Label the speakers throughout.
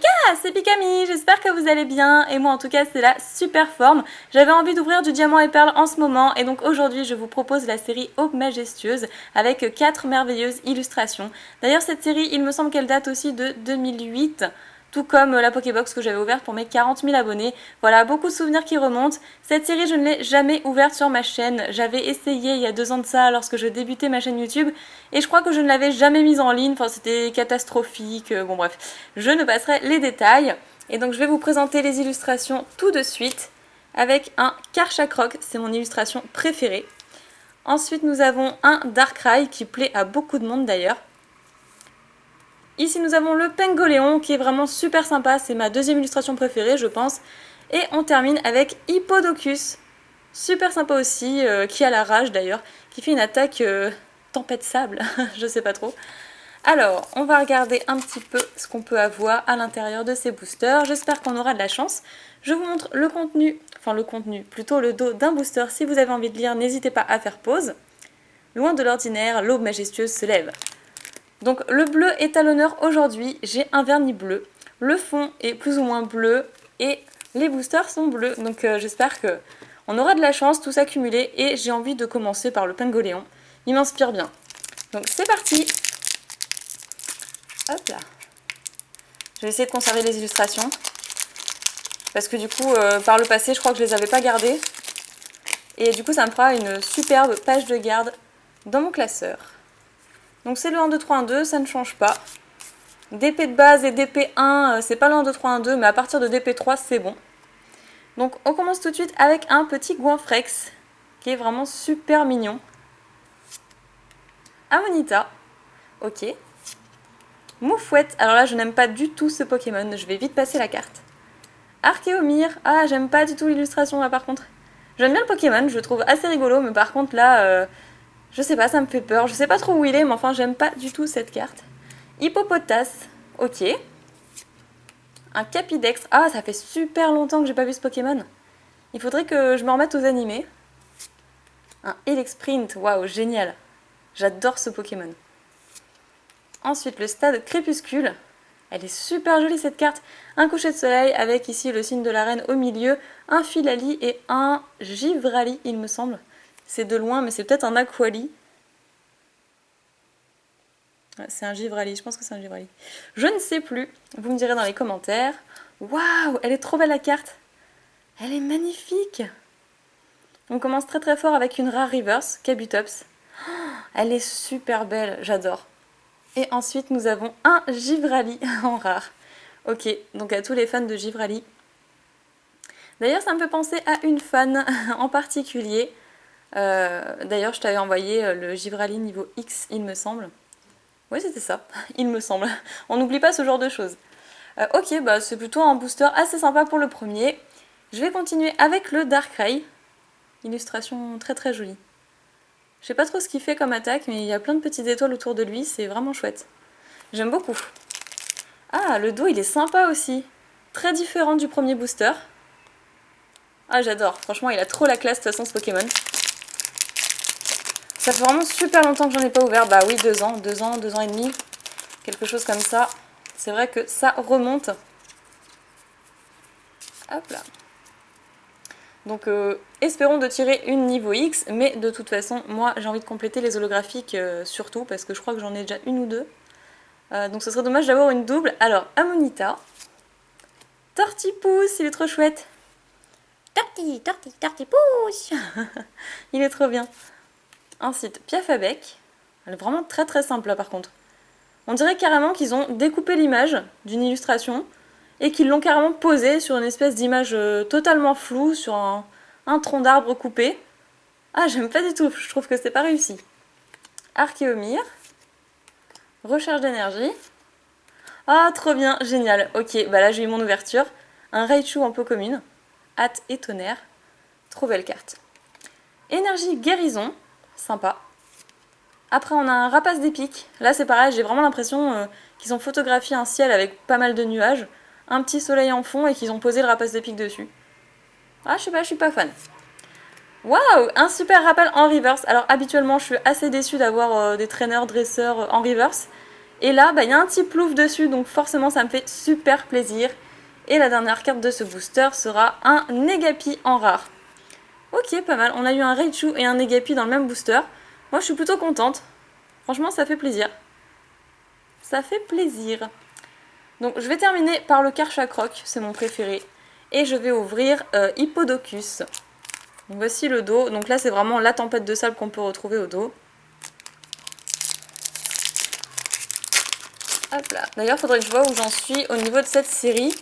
Speaker 1: Pika, c'est Pikami, j'espère que vous allez bien et moi en tout cas c'est la super forme. J'avais envie d'ouvrir du diamant et perle en ce moment et donc aujourd'hui je vous propose la série Aube majestueuse avec 4 merveilleuses illustrations. D'ailleurs cette série il me semble qu'elle date aussi de 2008. Tout comme la Pokébox que j'avais ouverte pour mes 40 000 abonnés. Voilà, beaucoup de souvenirs qui remontent. Cette série, je ne l'ai jamais ouverte sur ma chaîne. J'avais essayé il y a 2 ans de ça, lorsque je débutais ma chaîne YouTube. Et je crois que je ne l'avais jamais mise en ligne. Enfin, c'était catastrophique. Bon, bref. Je ne passerai les détails. Et donc, je vais vous présenter les illustrations tout de suite. Avec un Karchakroc, c'est mon illustration préférée. Ensuite, nous avons un Darkrai qui plaît à beaucoup de monde d'ailleurs. Ici nous avons le Pengoléon qui est vraiment super sympa, c'est ma deuxième illustration préférée je pense. Et on termine avec Hippodocus, super sympa aussi, qui a la rage d'ailleurs, qui fait une attaque tempête sable, je sais pas trop. Alors on va regarder un petit peu ce qu'on peut avoir à l'intérieur de ces boosters, j'espère qu'on aura de la chance. Je vous montre le contenu, plutôt le dos d'un booster, si vous avez envie de lire n'hésitez pas à faire pause. Loin de l'ordinaire, l'aube majestueuse se lève. Donc le bleu est à l'honneur aujourd'hui, j'ai un vernis bleu, le fond est plus ou moins bleu et les boosters sont bleus. Donc j'espère qu'on aura de la chance, tout s'accumuler et j'ai envie de commencer par le Pengoléon. Il m'inspire bien. Donc c'est parti. Hop là. Je vais essayer de conserver les illustrations. Parce que du coup, par le passé, je crois que je les avais pas gardées. Et du coup, ça me fera une superbe page de garde dans mon classeur. Donc c'est le 1, 2, 3, 1, 2, ça ne change pas. DP de base et DP1, c'est pas le 1, 2, 3, 1, 2, mais à partir de DP3, c'est bon. Donc on commence tout de suite avec un petit Goinfrex, qui est vraiment super mignon. Amonita, ok. Moufouette, alors là je n'aime pas du tout ce Pokémon, je vais vite passer la carte. Archéomir, ah j'aime pas du tout l'illustration là par contre. J'aime bien le Pokémon, je le trouve assez rigolo, mais par contre là... je sais pas, ça me fait peur. Je sais pas trop où il est, mais enfin, j'aime pas du tout cette carte. Hippopotas, ok. Un Capidex. Ah, ça fait super longtemps que j'ai pas vu ce Pokémon. Il faudrait que je me remette aux animés. Un Elexprint, waouh, génial. J'adore ce Pokémon. Ensuite, le stade Crépuscule. Elle est super jolie cette carte. Un coucher de soleil avec ici le signe de la reine au milieu, un Filali et un Givrali, il me semble. C'est de loin, mais c'est peut-être un Aquali. Ouais, c'est un Givrali, je pense que c'est un Givrali. Je ne sais plus, vous me direz dans les commentaires. Waouh, elle est trop belle la carte. Elle est magnifique. On commence très très fort avec une rare reverse, Kabutops. Oh, elle est super belle, j'adore. Et ensuite nous avons un Givrali en rare. Ok, donc à tous les fans de Givrali. D'ailleurs ça me fait penser à une fan en particulier. D'ailleurs je t'avais envoyé le Givrali niveau X il me semble. Oui c'était ça, il me semble. On n'oublie pas ce genre de choses. Ok, bah c'est plutôt un booster assez sympa pour le premier. Je vais continuer avec le Darkrai. Illustration très très jolie. Je sais pas trop ce qu'il fait comme attaque, mais il y a plein de petites étoiles autour de lui, c'est vraiment chouette. J'aime beaucoup. Ah, le dos il est sympa aussi. Très différent du premier booster. Ah j'adore, franchement il a trop la classe de toute façon ce Pokémon. Ça fait vraiment super longtemps que j'en ai pas ouvert, bah oui 2 ans, 2 ans, 2 ans et demi, quelque chose comme ça. C'est vrai que ça remonte. Hop là. Donc espérons de tirer une niveau X, mais de toute façon moi j'ai envie de compléter les holographiques surtout, parce que je crois que j'en ai déjà une ou deux. Donc ce serait dommage d'avoir une double. Alors Amonita, Tortipousse, il est trop chouette. Tortipousse. Il est trop bien. Ensuite, Piafabec. Elle est vraiment très très simple là par contre. On dirait carrément qu'ils ont découpé l'image d'une illustration et qu'ils l'ont carrément posée sur une espèce d'image totalement floue, sur un tronc d'arbre coupé. Ah, j'aime pas du tout, je trouve que c'est pas réussi. Archéomir. Recherche d'énergie. Ah, trop bien, génial. Ok, bah là j'ai eu mon ouverture. Un Raichu en peau commune. Hâte et tonnerre. Trop belle carte. Énergie guérison. Sympa. Après on a un rapace d'épique. Là c'est pareil, j'ai vraiment l'impression qu'ils ont photographié un ciel avec pas mal de nuages, un petit soleil en fond et qu'ils ont posé le rapace d'épique dessus. Ah je sais pas, je suis pas fan. Waouh, un super rappel en reverse. Alors habituellement je suis assez déçue d'avoir des traîneurs dresseurs en reverse. Et là, il y a un petit plouf dessus, donc forcément ça me fait super plaisir. Et la dernière carte de ce booster sera un Negapi en rare. Ok, pas mal. On a eu un Raichu et un Negapi dans le même booster. Moi, je suis plutôt contente. Franchement, ça fait plaisir. Ça fait plaisir. Donc, je vais terminer par le Karchakroc, c'est mon préféré. Et je vais ouvrir Hippodocus. Donc, voici le dos. Donc là, c'est vraiment la tempête de sable qu'on peut retrouver au dos. Hop là. D'ailleurs, il faudrait que je vois où j'en suis au niveau de cette série.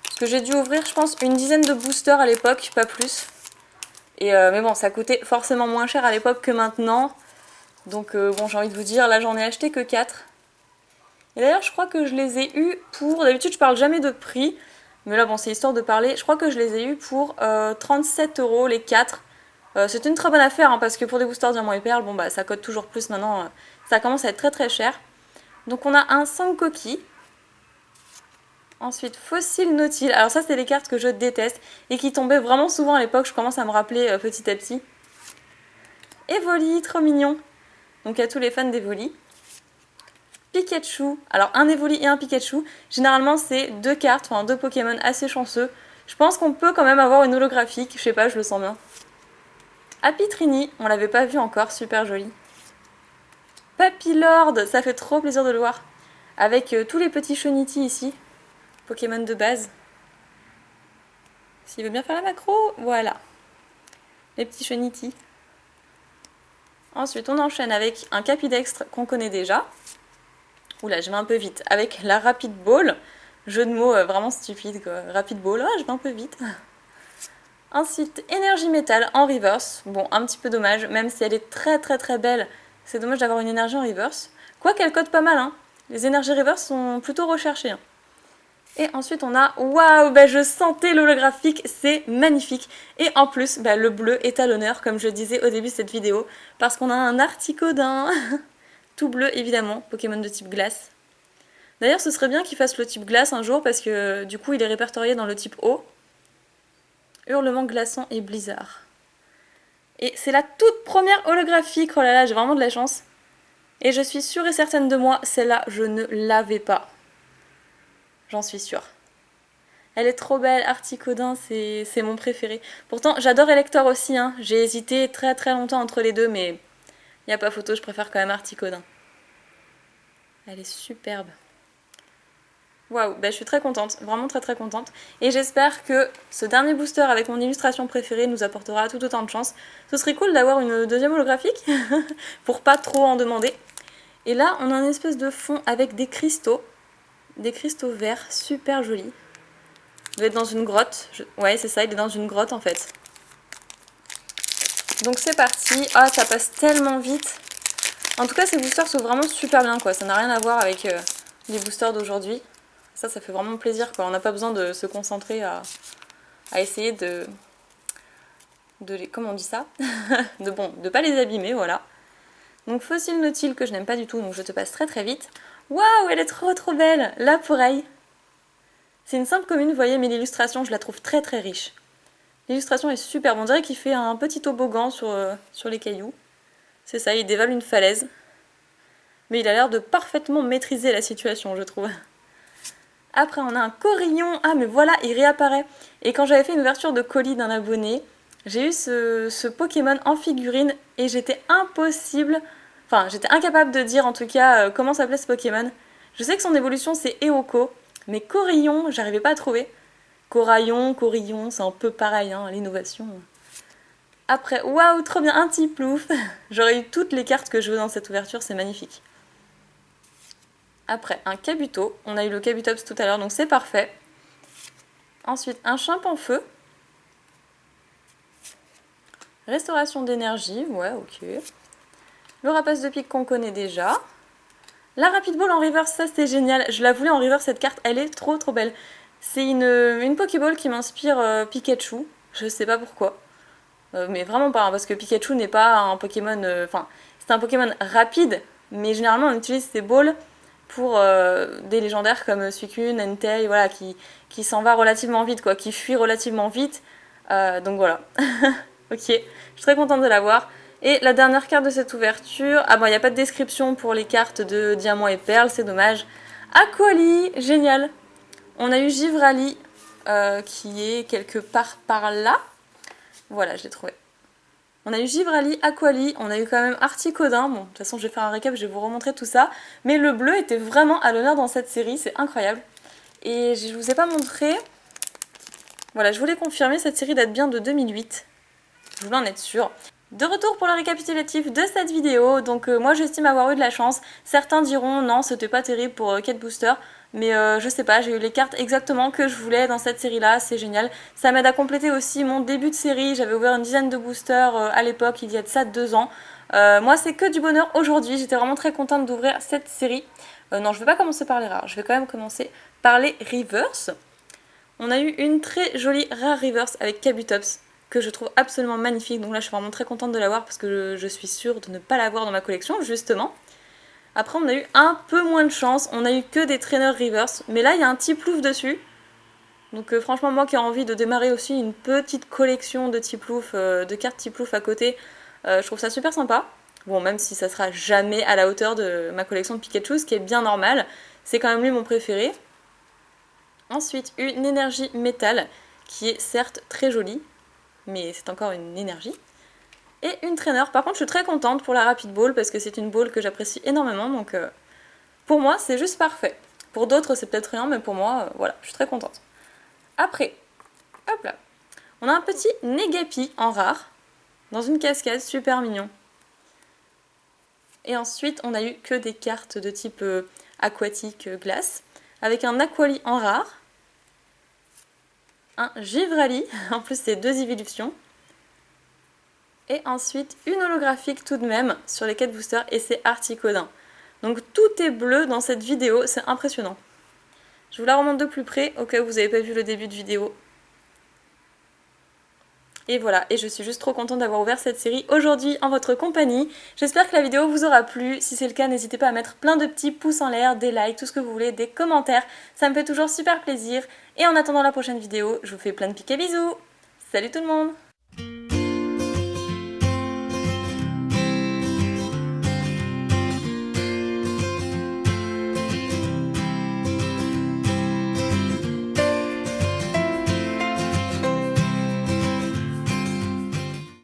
Speaker 1: Parce que j'ai dû ouvrir, je pense, une dizaine de boosters à l'époque, pas plus. Mais bon, ça coûtait forcément moins cher à l'époque que maintenant. Donc bon, j'ai envie de vous dire, là j'en ai acheté que 4. Et d'ailleurs, je crois que je les ai eus pour... D'habitude, je parle jamais de prix. Mais là, bon, c'est histoire de parler. Je crois que je les ai eus pour 37 € les 4. C'est une très bonne affaire, hein, parce que pour des boosters diamants et perles, bon, ça coûte toujours plus maintenant. Ça commence à être très très cher. Donc on a un Sankoki. Ensuite, Fossile Nautile. Alors ça, c'est les cartes que je déteste et qui tombaient vraiment souvent à l'époque. Je commence à me rappeler petit à petit. Evoli, trop mignon. Donc à tous les fans d'Evoli. Pikachu. Alors un Evoli et un Pikachu. Généralement, c'est deux cartes, enfin deux Pokémon assez chanceux. Je pense qu'on peut quand même avoir une holographique. Je sais pas, je le sens bien. Apitrini, on l'avait pas vu encore, super joli. Papillord, ça fait trop plaisir de le voir. Avec tous les petits Chonity ici. Pokémon de base. S'il veut bien faire la macro, voilà. Les petits Chonity. Ensuite, on enchaîne avec un Capidextre qu'on connaît déjà. Oula, je vais un peu vite. Avec la Rapid Ball. Jeu de mots vraiment stupide, quoi. Rapid Ball, je vais un peu vite. Ensuite, Énergie Métal en reverse. Bon, un petit peu dommage, même si elle est très très très belle. C'est dommage d'avoir une énergie en reverse. Quoi qu'elle code pas mal, hein. Les énergies reverse sont plutôt recherchées, hein. Et ensuite on a, waouh, je sentais l'holographique, c'est magnifique. Et en plus, le bleu est à l'honneur, comme je disais au début de cette vidéo, parce qu'on a un Articodin, tout bleu évidemment, Pokémon de type glace. D'ailleurs, ce serait bien qu'il fasse le type glace un jour, parce que du coup il est répertorié dans le type eau. Hurlement glaçant et blizzard. Et c'est la toute première holographique, oh là là, j'ai vraiment de la chance. Et je suis sûre et certaine de moi, celle-là, je ne l'avais pas. J'en suis sûre. Elle est trop belle, Articodin, c'est mon préféré. Pourtant, j'adore Elector aussi, hein. J'ai hésité très très longtemps entre les deux, mais il n'y a pas photo, je préfère quand même Articodin. Elle est superbe. Waouh, je suis très contente, vraiment très très contente. Et j'espère que ce dernier booster avec mon illustration préférée nous apportera tout autant de chance. Ce serait cool d'avoir une deuxième holographique, pour pas trop en demander. Et là, on a une espèce de fond avec des cristaux verts, super jolis. Il doit être dans une grotte. Ouais, c'est ça, il est dans une grotte en fait. Donc c'est parti. Ah, ça passe tellement vite. En tout cas, ces boosters sont vraiment super bien, quoi. Ça n'a rien à voir avec les boosters d'aujourd'hui. Ça fait vraiment plaisir, quoi. On n'a pas besoin de se concentrer à essayer de les... Comment on dit ça? de pas les abîmer, voilà. Donc Fossile Nautile que je n'aime pas du tout, donc je te passe très très vite. Waouh, elle est trop trop belle. La Poreille. C'est une simple commune, vous voyez, mais l'illustration, je la trouve très très riche. L'illustration est superbe, on dirait qu'il fait un petit toboggan sur les cailloux. C'est ça, il dévale une falaise. Mais il a l'air de parfaitement maîtriser la situation, je trouve. Après, on a un Corillon. Ah, mais voilà, il réapparaît. Et quand j'avais fait une ouverture de colis d'un abonné, j'ai eu ce Pokémon en figurine et j'étais j'étais incapable de dire en tout cas comment s'appelait ce Pokémon. Je sais que son évolution c'est Eoko, mais Corillon, j'arrivais pas à trouver. Corillon, c'est un peu pareil, hein, l'innovation. Après, waouh, trop bien, un petit plouf. J'aurais eu toutes les cartes que je veux dans cette ouverture, c'est magnifique. Après, un Kabuto. On a eu le Kabutops tout à l'heure, donc c'est parfait. Ensuite, un Chimpanfeu. Restauration d'énergie, ouais, ok. Le Rapace de pique qu'on connaît déjà. La Rapid Ball en reverse, ça c'était génial. Je la voulais en reverse cette carte, elle est trop trop belle. C'est une Pokéball qui m'inspire Pikachu. Je sais pas pourquoi. Mais vraiment pas, hein, parce que Pikachu n'est pas un Pokémon... c'est un Pokémon rapide, mais généralement on utilise ces balls pour des légendaires comme Suicune, Entei, voilà, qui s'en va relativement vite, qui fuit relativement vite. Donc voilà. Ok, je suis très contente de l'avoir. Et la dernière carte de cette ouverture, ah bon, il n'y a pas de description pour les cartes de diamants et perles, c'est dommage. Aquali, génial. On a eu Givrali, qui est quelque part par là. Voilà, je l'ai trouvé. On a eu Givrali, Aquali, on a eu quand même Articodin. Bon, de toute façon, je vais faire un récap, je vais vous remontrer tout ça. Mais le bleu était vraiment à l'honneur dans cette série, c'est incroyable. Et je vous ai pas montré. Voilà, je voulais confirmer, cette série date bien de 2008. Je voulais en être sûre. De retour pour le récapitulatif de cette vidéo, donc moi j'estime avoir eu de la chance. Certains diront non, c'était pas terrible pour Quête Booster, mais je sais pas, j'ai eu les cartes exactement que je voulais dans cette série là, c'est génial. Ça m'aide à compléter aussi mon début de série, j'avais ouvert une dizaine de boosters à l'époque, il y a de ça 2 ans. Moi c'est que du bonheur aujourd'hui, j'étais vraiment très contente d'ouvrir cette série. Non, je vais pas commencer par les rares, je vais quand même commencer par les reverse. On a eu une très jolie rare reverse avec Kabutops, que je trouve absolument magnifique. Donc là, je suis vraiment très contente de l'avoir parce que je suis sûre de ne pas l'avoir dans ma collection, justement. Après, on a eu un peu moins de chance. On a eu que des trainers reverse. Mais là, il y a un Tiplouf dessus. Donc franchement, moi qui ai envie de démarrer aussi une petite collection de Tiplouf, de cartes Tiplouf à côté, je trouve ça super sympa. Bon, même si ça sera jamais à la hauteur de ma collection de Pikachu, ce qui est bien normal. C'est quand même lui mon préféré. Ensuite, une énergie métal, qui est certes très jolie, mais c'est encore une énergie. Et une traîneur. Par contre, je suis très contente pour la Rapid Ball parce que c'est une ball que j'apprécie énormément. Donc pour moi, c'est juste parfait. Pour d'autres, c'est peut-être rien, mais pour moi, voilà, je suis très contente. Après, hop là, on a un petit Negapi en rare, dans une cascade, super mignon. Et ensuite, on a eu que des cartes de type aquatique, glace, avec un Aquali en rare, un Givrali, en plus c'est 2 évolutions, et ensuite une holographique tout de même sur les 4 boosters et c'est Articodin. Donc tout est bleu dans cette vidéo, c'est impressionnant. Je vous la remonte de plus près au cas où vous n'avez pas vu le début de vidéo. Et voilà, et je suis juste trop contente d'avoir ouvert cette série aujourd'hui en votre compagnie. J'espère que la vidéo vous aura plu. Si c'est le cas, n'hésitez pas à mettre plein de petits pouces en l'air, des likes, tout ce que vous voulez, des commentaires. Ça me fait toujours super plaisir. Et en attendant la prochaine vidéo, je vous fais plein de piques et bisous. Salut tout le monde!